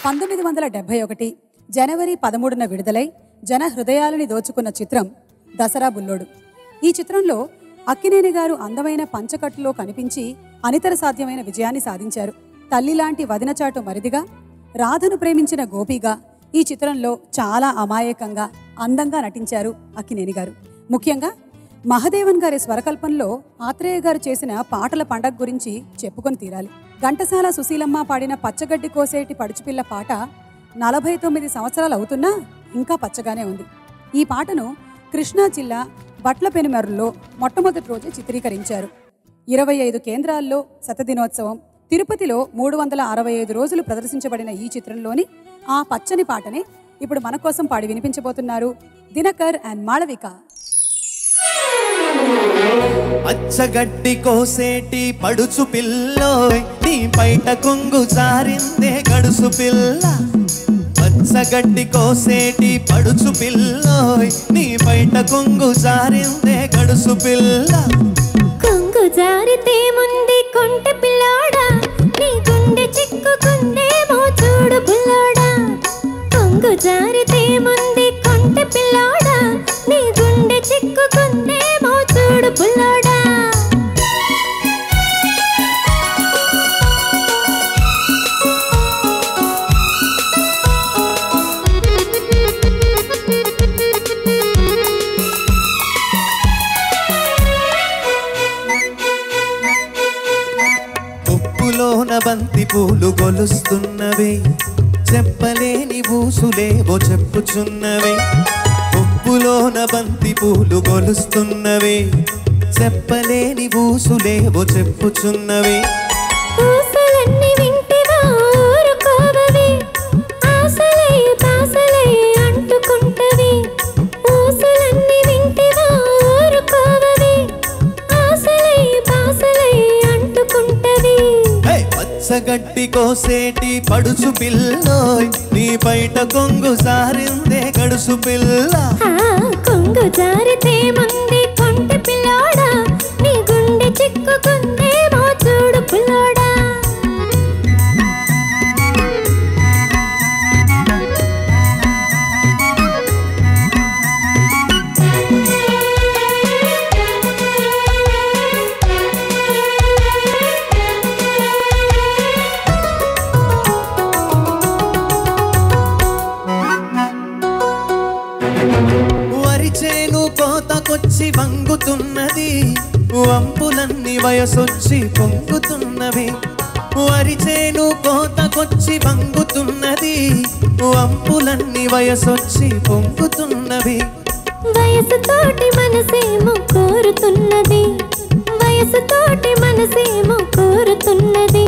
1971 జనవరి 13న విడుదలై జన హృదయాలని దోచుకున్న చిత్రం దసరా బుల్లోడు. ఈ చిత్రంలో అక్కినేని గారు అందమైన పంచకట్టులో కనిపించి అనితర సాధ్యమైన విజయాన్ని సాధించారు. తల్లిలాంటి వదినచాటు మరిదిగా, రాధను ప్రేమించిన గోపిగా ఈ చిత్రంలో చాలా అమాయకంగా అందంగా నటించారు అక్కినేని గారు. ముఖ్యంగా మహదేవన్ గారి స్వరకల్పంలో ఆత్రేయ గారు చేసిన పాటల పండగ గురించి చెప్పుకొని తీరాలి. ఘంటసాల సుశీలమ్మ పాడిన పచ్చగడ్డి కోసేటి పడుచుపిల్ల పాట 49 సంవత్సరాలు అవుతున్నా ఇంకా పచ్చగానే ఉంది. ఈ పాటను కృష్ణా జిల్లా బట్లపెనుమర్రులో మొట్టమొదటి రోజే చిత్రీకరించారు. 25 కేంద్రాల్లో శతదినోత్సవం, తిరుపతిలో 365 రోజులు ప్రదర్శించబడిన ఈ చిత్రంలోని ఆ పచ్చని పాటనే ఇప్పుడు మన కోసం పాడి వినిపించబోతున్నారు దినకర్ అండ్ మాళవిక. పచ్చగడ్డి కోసేటి పడుచు పిల్లోయ్, నీ బయట కొంగు జారిందే గడుసు పిల్ల. పచ్చగడ్డి కోసేటి పడుచు పిల్లోయ్, నీ బయట కొంగు జారిందే గడుసు పిల్ల. కొంగు జారితే ముందే కొంటె పిల్లాడా, నీ గుండె చిక్కుకుందేమో చూడు బుల్లోడా. కొంగు జారితే ముందే కొంటె పిల్లాడా, నీ గుండె చిక్కుకుందేమో చూడు బుల్లోడా. ఉప్పులోన బంతి పూలు గొలుస్తున్నవే, చెప్పలేని ఊసులేవో చెప్పుచున్నవే. ఉప్పులోన బంతి పూలు గొలుస్తున్నవే, చెప్పలేని ఊసులేవో చెప్పుచున్నవే. ఊసలన్నీ వింటివా ఊరుకోవవే, ఆశలై పాసలై అంటుకుంటవే. ఊసలన్నీ వింటివా ఊరుకోవవే, ఆశలై పాసలై అంటుకుంటవే. పచ్చగడ్డి కోసేటి పడుచు పిల్లోయ్, నీ బయట కొంగు జారిందే గడుసు పిల్ల. కొంగు జారితే ముందే కొంటె పిల్లాడా, నీ గుండె చిక్కుకుందేమో చూడు పుల్లోడా. వరిచేను కోతకొచ్చి వంగుతున్నది, వంపులన్నీ వయసొచ్చి పొంగుతున్నవి. వరిచేను కోతకొచ్చి వంగుతున్నది, వంపులన్నీ వయసొచ్చి పొంగుతున్నవి. వయసుతోటి మనసేమో కోరుతున్నది, వయసుతోటి మనసేమో కోరుతున్నది.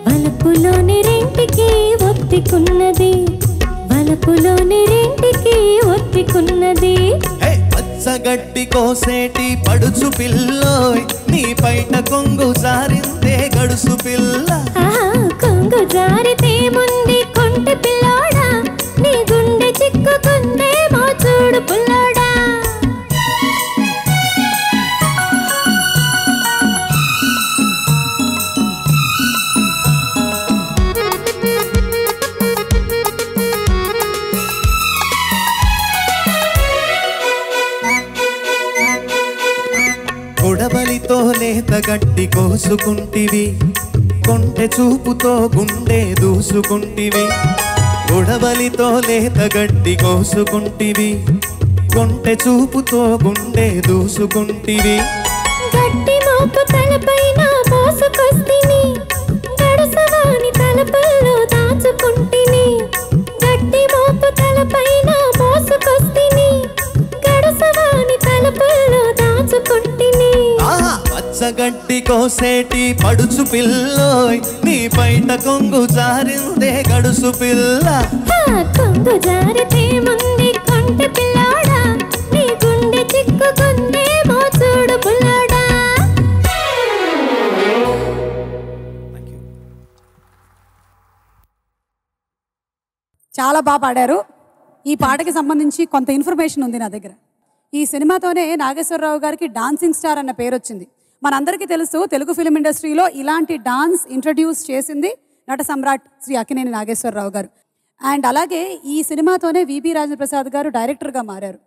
వలపులోని రెంటికి ఒత్తికున్నది, వలపులోని రెంటికి ఒత్తికున్నది. పచ్చగడ్డి కోసేటి పడుచు పిల్లోయ్, నీ బయట కొంగు జారిందే గడుసు పిల్ల. కొంగు జారితే ముందే కొంటె పిల్లోడా, నీ గుండె చిక్కుకుందేమో చూడు పుల్లోడా. కొడవలితో లేత గడ్డి కోసుకుంటివి, కొంటె చూపుతో గుండె దూసుకుంటివి. కొడవలితో లేత గడ్డి కోసుకుంటివి, కొంటె చూపుతో గుండె దూసుకుంటివి. గడ్డి మోపు తలపైన మోసుకొస్తిని, గడసవాని తలపల్లో దాచుకుంటిని. గడ్డి మోపు తలపైన మోసుకొస్తిని, గడసవాని తలపల్లో దాచుకుంటిని. పచ్చగడ్డి కోసేటి పడుచు పిల్లోయ్, నీ బయట కొంగు జారిందే గడుసు పిల్ల. కొంగు జారితే ముందే కొంటె పిల్లాడా, నీ గుండె చిక్కుకుందేమో చూడు పుల్లోడా. చాలా బాగా పాడారు. ఈ పాటకి సంబంధించి కొంత ఇన్ఫర్మేషన్ ఉంది నా దగ్గర. ఈ సినిమాతోనే నాగేశ్వరరావు గారికి డాన్సింగ్ స్టార్ అన్న పేరు వచ్చింది. మనందరికీ తెలుసు, తెలుగు ఫిల్మ్ ఇండస్ట్రీలో ఇలాంటి డాన్స్ ఇంట్రడ్యూస్ చేసింది నట సమ్రాట్ శ్రీ అక్కినేని నాగేశ్వరరావు గారు. అండ్ అలాగే ఈ సినిమాతోనే విబి రాజప్రసాద్ గారు డైరెక్టర్గా మారారు.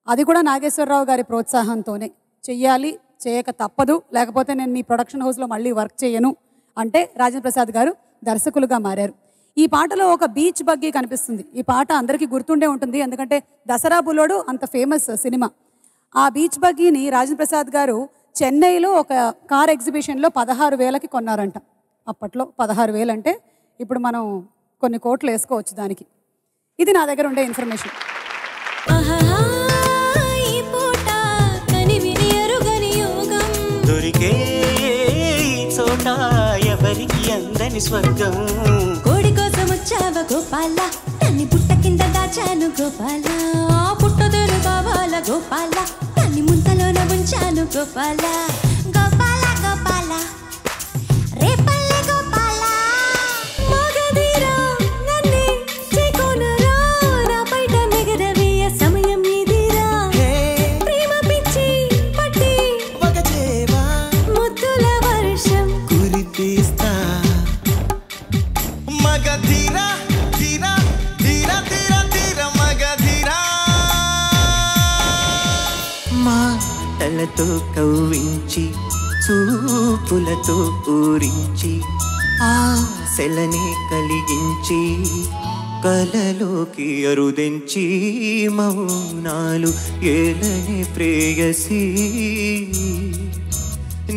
అది కూడా నాగేశ్వరరావు గారి ప్రోత్సాహంతోనే. చెయ్యాలి, చేయక తప్పదు, లేకపోతే నేను మీ ప్రొడక్షన్ హౌస్లో మళ్ళీ వర్క్ చేయను అంటే రాజప్రసాద్ గారు దర్శకులుగా మారారు. ఈ పాటలో ఒక బీచ్ బగ్గీ కనిపిస్తుంది. ఈ పాట అందరికీ గుర్తుండే ఉంటుంది, ఎందుకంటే దసరా బుల్లోడు అంత ఫేమస్ సినిమా. ఆ బీచ్ బగ్గీని రాజప్రసాద్ గారు చెన్నైలో ఒక కార్ ఎగ్జిబిషన్లో 16,000కి కొన్నారంట. అప్పట్లో 16,000 అంటే ఇప్పుడు మనం కొన్ని కోట్లు వేసుకోవచ్చు దానికి. ఇది నా దగ్గర ఉండే ఇన్ఫర్మేషన్. కోడి కోసం వచ్చావ గోపాల, తన్ని పుట్ట కింద దాచాను గోపాల, పుట్టదేను కావాల గోపాల, తన్ని ముంతలోన ఉంచాను గోపాల. గోపాల గోపాల రేపల్లె గోపాల, మగధీరా నన్నే చేకొనరా, నా బయట నెగరవేయ సమయం ఇదిరా, ప్రేమ పిచ్చి పట్టి వగచేవా, ముద్దుల వర్షం కురిపిస్తా. మగధీరా ధీరా ధీరా ధీరా ధీరా మగధీరా. మాటలతో కవ్వించి చూపులతో ఊరించి ఆశలనే కలిగించి కలలోకి అరుదించి మౌనాలు ఏలనే ప్రేయసి,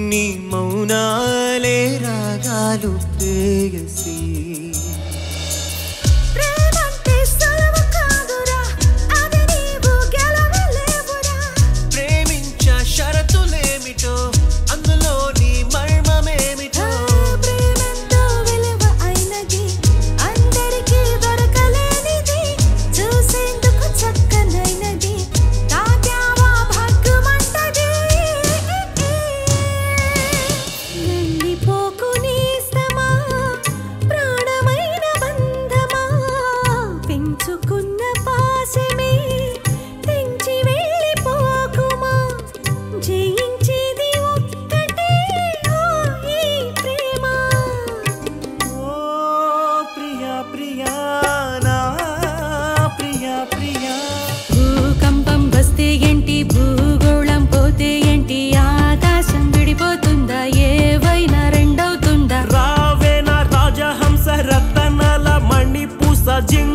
నీ మౌనాలే రాగాలు ప్రేయసి. అందులో నీ మర్మమేమిటో, ప్రేమంతో విలువ అయినది, అందరికీ దొరకలేనిది, చూసేందుకు చక్కనైనది, తాగావా భగ్గుమంటది. నందిపోకు నేస్తమా, ప్రాణమైన బంధమా, పెంచుకున్న పాశమే తెంచి వెళ్ళిపోకుమా, జయించేది ఒక్కటే ఈ ప్రేమ. ఓ ప్రియా ప్రియా నా ప్రియా ప్రియా. భూకంపం వస్తే ఏంటి, భూగోళం పోతే ఏంటి, ఆకాశం విడిపోతుందా, ఏవైనా రెండవుతుందా. రావేనా రాజహంస రతనాల మణిపూస జింగ